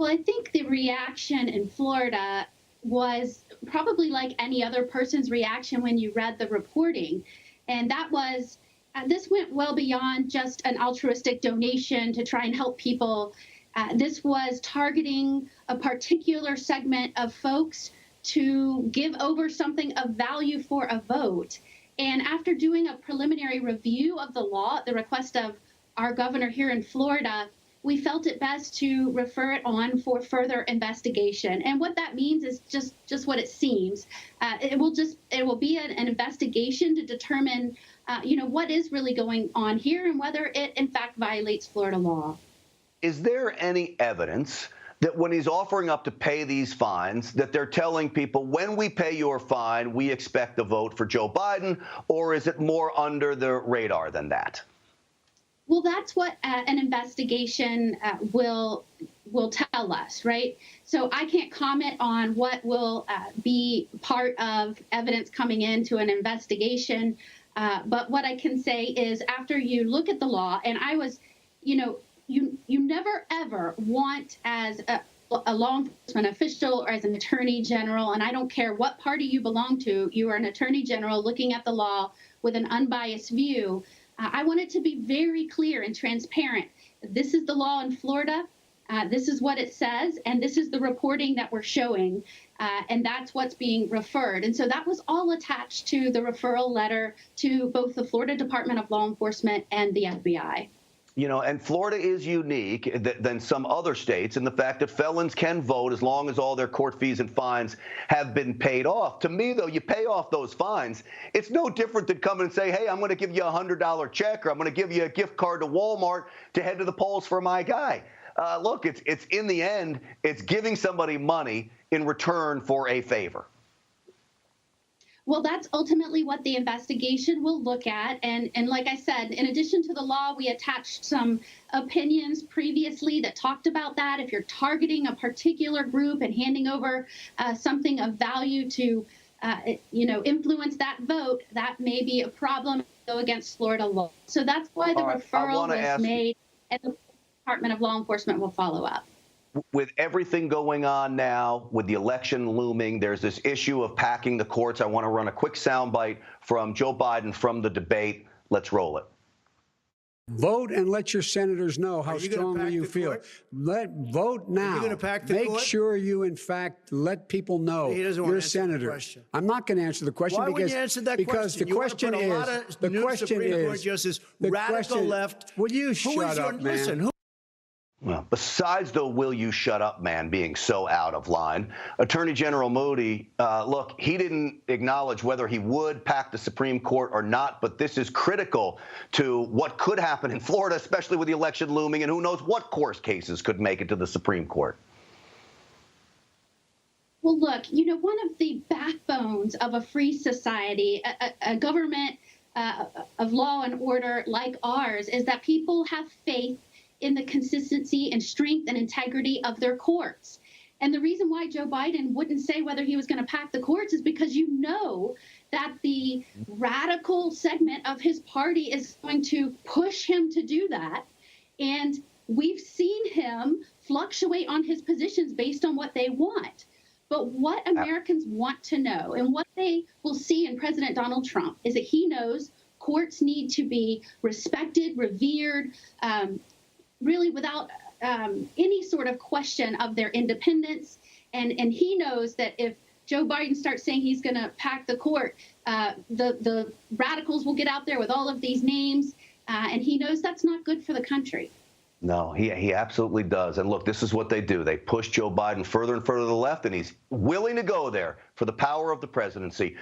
Well, I think the reaction in Florida was probably like any other person's reaction when you read the reporting. And that was, this went well beyond just an altruistic donation to try and help people. This was targeting a particular segment of folks to give over something of value for a vote. And after doing a preliminary review of the law at the request of our governor here in Florida, we felt it best to refer it on for further investigation. And what that means is just what it seems. It will be an investigation to determine, what is really going on here and whether it in fact violates Florida law. Is there any evidence that when he's offering up to pay these fines, that they're telling people, when we pay your fine, we expect a vote for Joe Biden, or is it more under the radar than that? Well, that's what an investigation will tell us, right? So I can't comment on what will be part of evidence coming into an investigation. But what I can say is, after you look at the law, and I was, you never ever want, as a law enforcement official or as an attorney general, and I don't care what party you belong to, you are an attorney general looking at the law with an unbiased view. I want it to be very clear and transparent. This is the law in Florida. This is what it says, and this is the reporting that we're showing, and that's what's being referred. And so that was all attached to the referral letter to both the Florida Department of Law Enforcement and the FBI. And Florida is unique than some other states in the fact that felons can vote as long as all their court fees and fines have been paid off. To me, though, you pay off those fines. It's no different than coming and say, hey, I'm going to give you a $100 check, or I'm going to give you a gift card to Walmart to head to the polls for my guy. Look, it's in the end, it's giving somebody money in return for a favor. Well, that's ultimately what the investigation will look at. And like I said, in addition to the law, we attached some opinions previously that talked about that. If you're targeting a particular group and handing over something of value to, influence that vote, that may be a problem to go against Florida law. So that's why the referral was made, and the Department of Law Enforcement will follow up. With everything going on now, with the election looming, there's this issue of packing the courts. I want to run a quick soundbite from Joe Biden from the debate. Let's roll it. Vote and let your senators know how strongly you feel. Vote now. Are you gonna pack the Make court? sure you, in fact, let people know you're a senator. I'm not going to answer the question. Why wouldn't you answer that because question? the question is, radical left. Will you shut up, man? Listen, Well, besides the will you shut up man being so out of line, Attorney General Moody, look, he didn't acknowledge whether he would pack the Supreme Court or not, but this is critical to what could happen in Florida, especially with the election looming, and who knows what court cases could make it to the Supreme Court. Well, look, one of the backbones of a free society, a government of law and order like ours, is that people have faith in the consistency and strength and integrity of their courts. And the reason why Joe Biden wouldn't say whether he was going to pack the courts is because that the radical segment of his party is going to push him to do that. And we've seen him fluctuate on his positions based on what they want. But what Americans want to know, and what they will see in President Donald Trump, is that he knows courts need to be respected, revered, really without any sort of question of their independence. And he knows that if Joe Biden starts saying he's going to pack the court, the radicals will get out there with all of these names, and he knows that's not good for the country. No, he absolutely does. And look, this is what they do. They push Joe Biden further and further to the left, and he's willing to go there for the power of the presidency.